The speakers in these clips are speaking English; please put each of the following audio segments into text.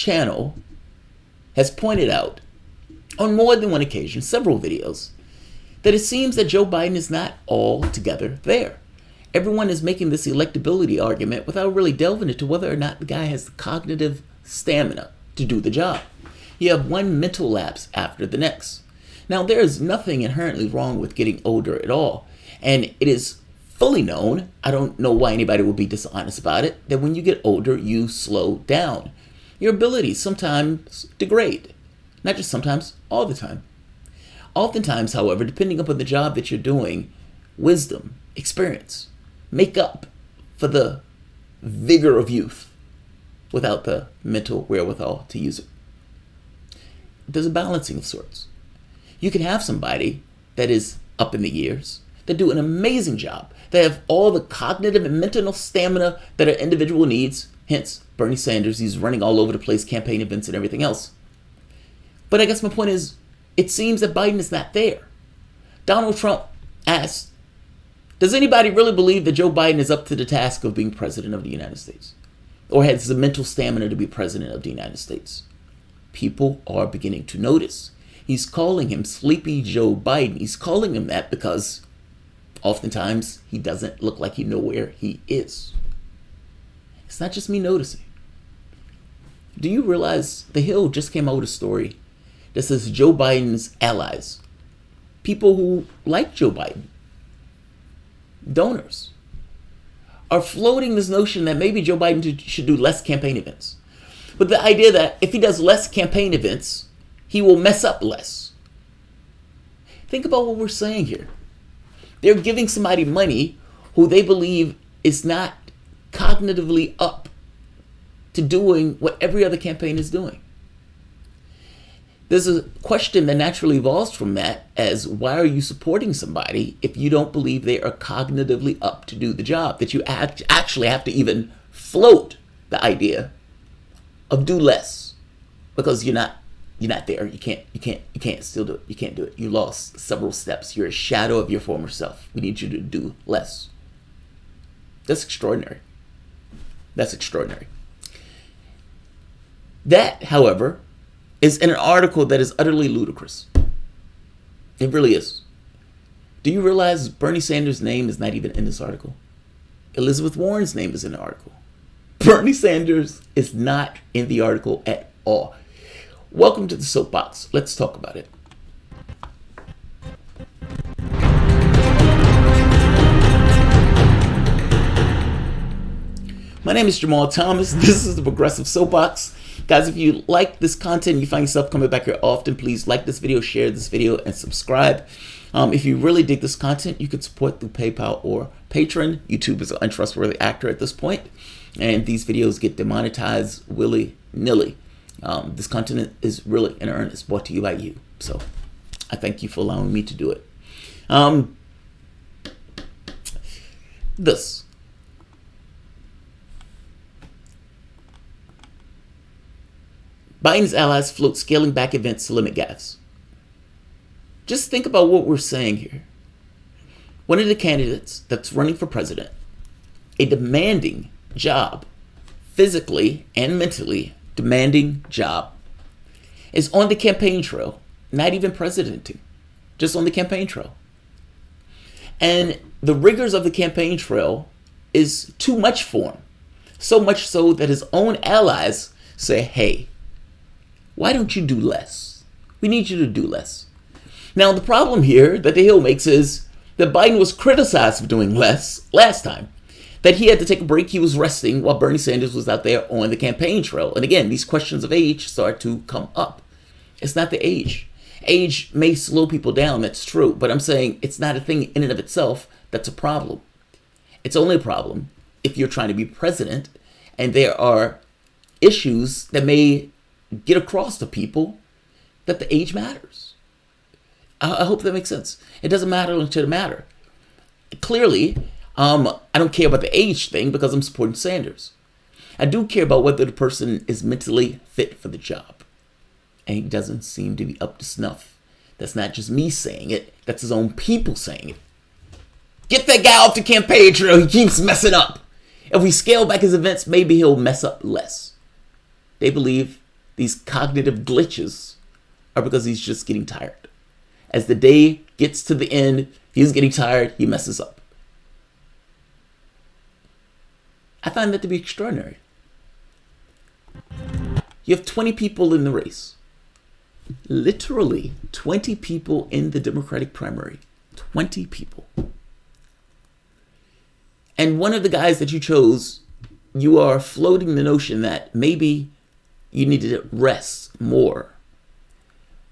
channel has pointed out on more than one occasion, several videos, that it seems that Joe Biden is not altogether there. Everyone is making this electability argument without really delving into whether or not the guy has the cognitive stamina to do the job. You have one mental lapse after the next. Now, there is nothing inherently wrong with getting older at all. And it is fully known, I don't know why anybody would be dishonest about it, that when you get older, you slow down. Your abilities sometimes degrade. Not just sometimes, all the time. Oftentimes, however, depending upon the job that you're doing, wisdom, experience, make up for the vigor of youth without the mental wherewithal to use it. There's a balancing of sorts. You can have somebody that is up in the years, that do an amazing job, that have all the cognitive and mental stamina that an individual needs. Hence, Bernie Sanders, he's running all over the place, campaign events and everything else. But I guess my point is, it seems that Biden is not there. Donald Trump asked, does anybody really believe that Joe Biden is up to the task of being president of the United States? Or has the mental stamina to be president of the United States? People are beginning to notice. He's calling him Sleepy Joe Biden. He's calling him that because oftentimes he doesn't look like he knows where he is. It's not just me noticing. Do you realize The Hill just came out with a story that says Joe Biden's allies, people who like Joe Biden, donors, are floating this notion that maybe Joe Biden should do less campaign events. But the idea that if he does less campaign events, he will mess up less. Think about what we're saying here. They're giving somebody money who they believe is not cognitively up to doing what every other campaign is doing. There's a question that naturally evolves from that as, why are you supporting somebody if you don't believe they are cognitively up to do the job? That you actually have to even float the idea of do less because you're not there. You can't still do it. You can't do it. You lost several steps. You're a shadow of your former self. We need you to do less. That's extraordinary. That's extraordinary. That, however, is in an article that is utterly ludicrous. It really is. Do you realize Bernie Sanders' name is not even in this article? Elizabeth Warren's name is in the article. Bernie Sanders is not in the article at all. Welcome to the soapbox. Let's talk about it. My name is Jamarl Thomas. This is the Progressive Soapbox. Guys, if you like this content, you find yourself coming back here often, please like this video, share this video, and subscribe. If you really dig this content, you can support through PayPal or Patreon. YouTube is an untrustworthy actor at this point, and these videos get demonetized willy-nilly. This content is really in earnest, brought to you by you. So I thank you for allowing me to do it. This. Biden's allies float scaling back events to limit gaffes. Just think about what we're saying here. One of the candidates that's running for president, a demanding job, physically and mentally demanding job, is on the campaign trail, not even presidenting, just on the campaign trail. And the rigors of the campaign trail is too much for him. So much so that his own allies say, hey, why don't you do less? We need you to do less. Now, the problem here that The Hill makes is that Biden was criticized for doing less last time. That he had to take a break, he was resting while Bernie Sanders was out there on the campaign trail. And again, these questions of age start to come up. It's not the age. Age may slow people down, that's true. But I'm saying it's not a thing in and of itself that's a problem. It's only a problem if you're trying to be president and there are issues that may get across to people that the age matters. I hope that makes sense. It doesn't matter until it matters. Clearly, I don't care about the age thing because I'm supporting Sanders. I do care about whether the person is mentally fit for the job. And he doesn't seem to be up to snuff. That's not just me saying it. That's his own people saying it. Get that guy off the campaign trail. He keeps messing up. If we scale back his events, maybe he'll mess up less. They believe these cognitive glitches are because he's just getting tired. As the day gets to the end, he's getting tired, he messes up. I find that to be extraordinary. You have 20 people in the race. Literally 20 people in the Democratic primary. 20 people. And one of the guys that you chose, you are floating the notion that maybe you need to rest more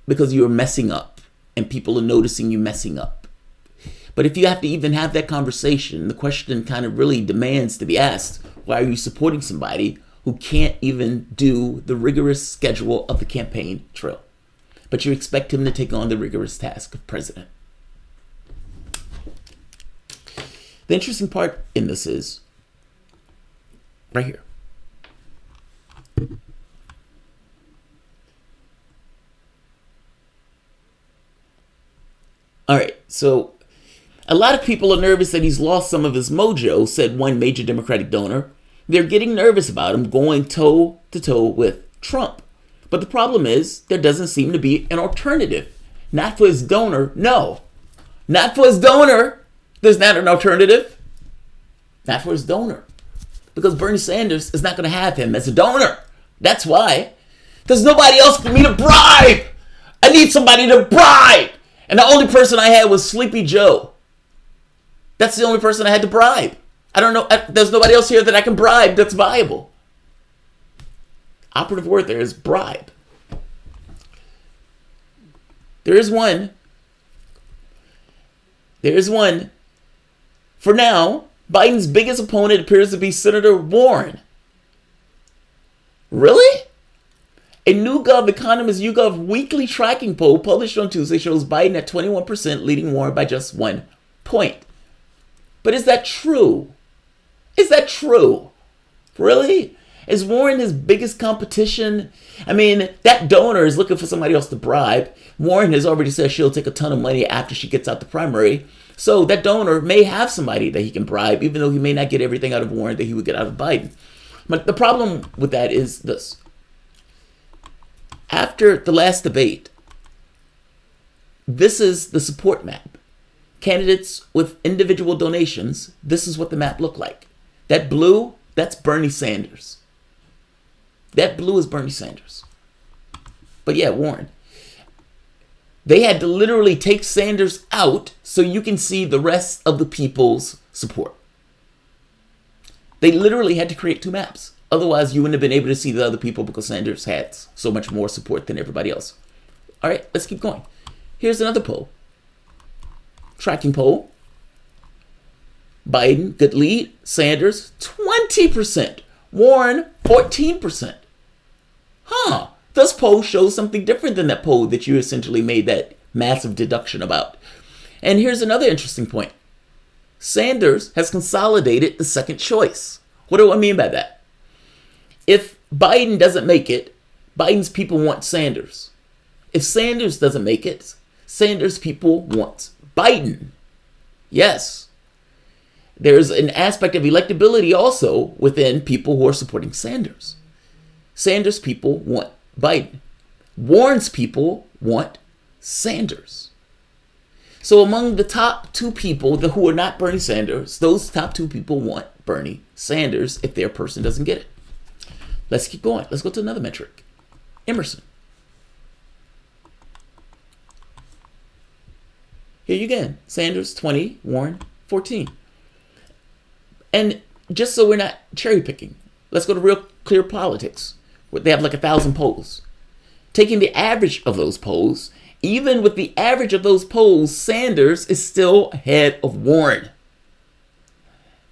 because you're messing up and people are noticing you messing up. But if you have to even have that conversation, the question kind of really demands to be asked, why are you supporting somebody who can't even do the rigorous schedule of the campaign trail? But you expect him to take on the rigorous task of president. The interesting part in this is right here. All right, so a lot of people are nervous that he's lost some of his mojo, said one major Democratic donor. They're getting nervous about him going toe to toe with Trump. But the problem is there doesn't seem to be an alternative. Not for his donor, no. Not for his donor. There's not an alternative. Not for his donor. Because Bernie Sanders is not going to have him as a donor. That's why. There's nobody else for me to bribe. I need somebody to bribe. And the only person I had was Sleepy Joe. That's the only person I had to bribe. I don't know. There's nobody else here that I can bribe that's viable. Operative word there is bribe. There is one. There is one. For now, Biden's biggest opponent appears to be Senator Warren. Really? A YouGov Economist YouGov weekly tracking poll published on Tuesday shows Biden at 21%, leading Warren by just 1 point. But is that true? Is that true? Really? Is Warren his biggest competition? I mean, that donor is looking for somebody else to bribe. Warren has already said she'll take a ton of money after she gets out the primary. So that donor may have somebody that he can bribe, even though he may not get everything out of Warren that he would get out of Biden. But the problem with that is this. After the last debate, this is the support map. Candidates with individual donations, this is what the map looked like. That blue, that's Bernie Sanders. That blue is Bernie Sanders. But yeah, Warren. They had to literally take Sanders out so you can see the rest of the people's support. They literally had to create two maps. Otherwise, you wouldn't have been able to see the other people because Sanders had so much more support than everybody else. All right, let's keep going. Here's another poll. Tracking poll. Biden, good lead. Sanders, 20%. Warren, 14%. Huh. This poll shows something different than that poll that you essentially made that massive deduction about. And here's another interesting point. Sanders has consolidated the second choice. What do I mean by that? If Biden doesn't make it, Biden's people want Sanders. If Sanders doesn't make it, Sanders' people want Biden. Yes. There's an aspect of electability also within people who are supporting Sanders. Sanders' people want Biden. Warren's people want Sanders. So among the top two people who are not Bernie Sanders, those top two people want Bernie Sanders if their person doesn't get it. Let's keep going. Let's go to another metric. Emerson. Here you again. Sanders, 20. Warren, 14. And just so we're not cherry picking, let's go to Real Clear Politics. They have like 1,000 polls. Taking the average of those polls, even with the average of those polls, Sanders is still ahead of Warren.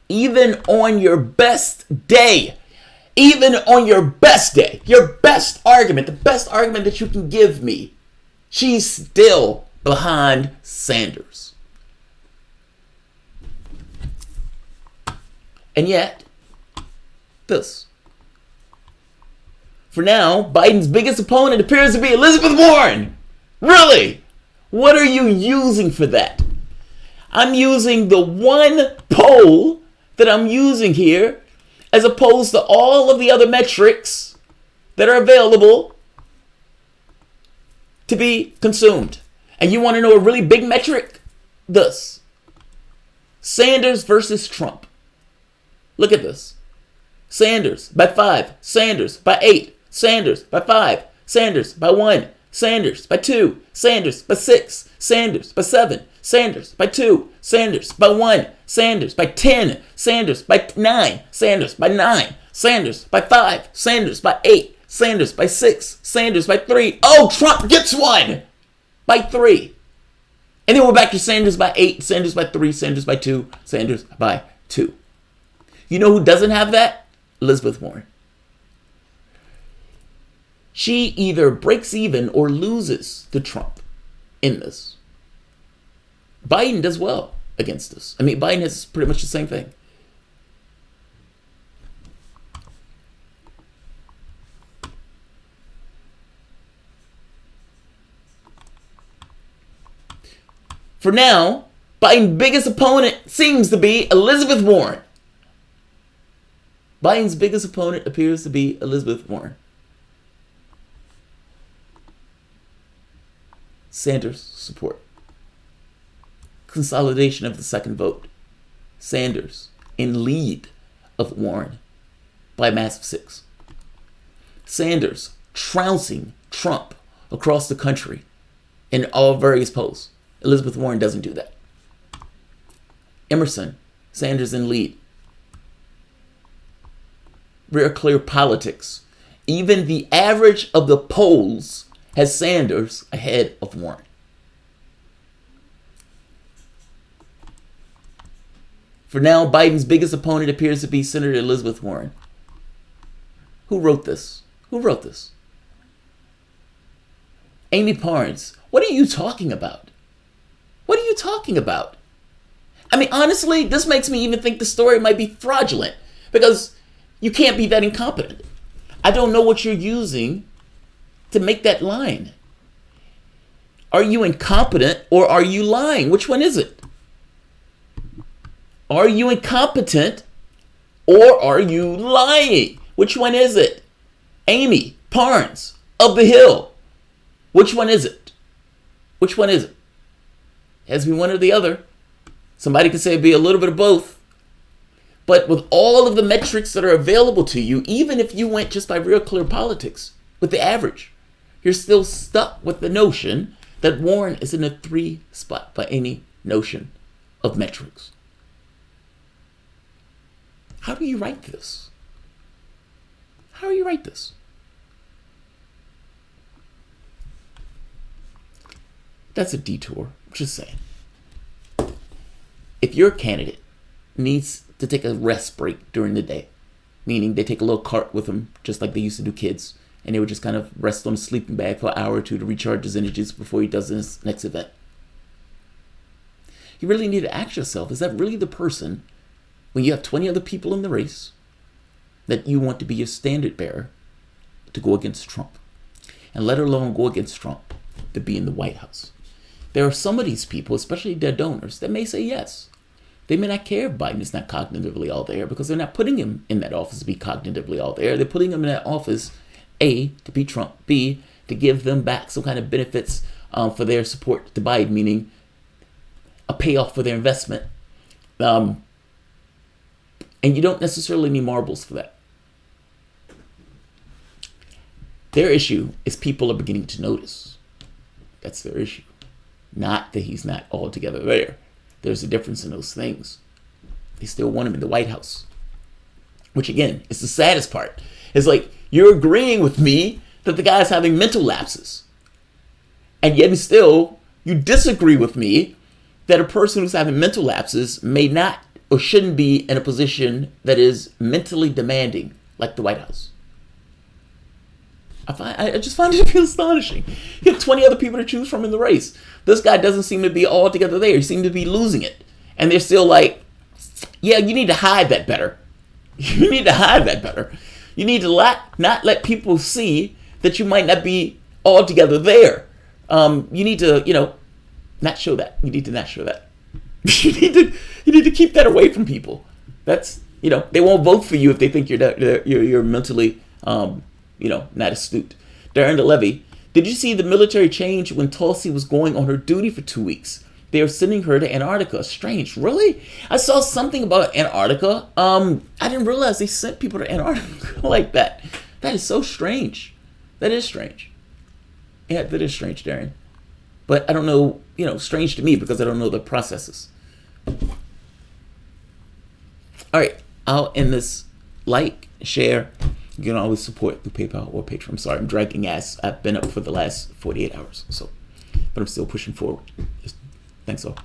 Even on your best day, your best argument, the best argument that you can give me, she's still behind Sanders. And yet, this. For now, Biden's biggest opponent appears to be Elizabeth Warren. Really? What are you using for that? I'm using the one poll that I'm using here as opposed to all of the other metrics that are available to be consumed. And you want to know a really big metric? This. Sanders versus Trump. Look at this. Sanders by 5. Sanders by 8. Sanders by 5. Sanders by 1. Sanders by 2. Sanders by 6. Sanders by 7. Sanders by 2. Sanders by 1. Sanders by 10. Sanders by 9. Sanders by 9. Sanders by 5. Sanders by 8. Sanders by 6. Sanders by 3. Oh, Trump gets one by 3. And then we're back to Sanders by 8. Sanders by 3. Sanders by 2. Sanders by 2. You know who doesn't have that? Elizabeth Warren. She either breaks even or loses to Trump in this. Biden does well against this. I mean, Biden has pretty much the same thing. For now, Biden's biggest opponent seems to be Elizabeth Warren. Biden's biggest opponent appears to be Elizabeth Warren. Sanders support. Consolidation of the second vote. Sanders in lead of Warren by a massive 6. Sanders trouncing Trump across the country in all various polls. Elizabeth Warren doesn't do that. Emerson, Sanders in lead. Real clear politics. Even the average of the polls has Sanders ahead of Warren. For now, Biden's biggest opponent appears to be Senator Elizabeth Warren. Who wrote this? Who wrote this? Amy Parnes. What are you talking about? What are you talking about? I mean, honestly, this makes me even think the story might be fraudulent because you can't be that incompetent. I don't know what you're using to make that line. Are you incompetent or are you lying? Which one is it? Are you incompetent or are you lying? Which one is it? Amy Parnes of the Hill. Which one is it? Which one is it? It has to be one or the other. Somebody could say it'd be a little bit of both. But with all of the metrics that are available to you, even if you went just by real clear politics, with the average, you're still stuck with the notion that Warren is in a 3 spot by any notion of metrics. How do you write this? How do you write this? That's a detour. Just saying. If your candidate needs to take a rest break during the day, meaning they take a little cart with them, just like they used to do kids, and they would just kind of rest on a sleeping bag for an hour or two to recharge his energies before he does his next event. You really need to ask yourself, is that really the person, when you have 20 other people in the race, that you want to be your standard bearer to go against Trump? And let alone go against Trump to be in the White House. There are some of these people, especially their donors, that may say yes. They may not care if Biden is not cognitively all there because they're not putting him in that office to be cognitively all there. They're putting him in that office, A, to be Trump, B, to give them back some kind of benefits for their support to Biden, meaning a payoff for their investment. And you don't necessarily need marbles for that. Their issue is people are beginning to notice. That's their issue. Not that he's not altogether there. There's a difference in those things. They still want him in the White House. Which again, is the saddest part. It's like, you're agreeing with me that the guy's having mental lapses. And yet still, you disagree with me that a person who's having mental lapses may not or shouldn't be in a position that is mentally demanding, like the White House. I just find it to be astonishing. You have 20 other people to choose from in the race. This guy doesn't seem to be all together there. He seems to be losing it. And they're still like, yeah, you need to hide that better. You need to hide that better. You need to not let people see that you might not be all together there. You need to, not show that. You need to not show that. You need to keep that away from people. That's, they won't vote for you if they think you're mentally, not astute. Darren DeLevy Did you see the military change when Tulsi was going on her duty for 2 weeks? They are sending her to Antarctica. Strange. Really? I saw something about Antarctica. I didn't realize they sent people to Antarctica like that. That is so strange. That is strange. Yeah, that is strange, Darian. But I don't know, strange to me because I don't know the processes. All right, I'll end this. Like, share. You can always support through PayPal or Patreon. I'm sorry, I'm dragging ass. I've been up for the last 48 hours, but I'm still pushing forward. Thanks all.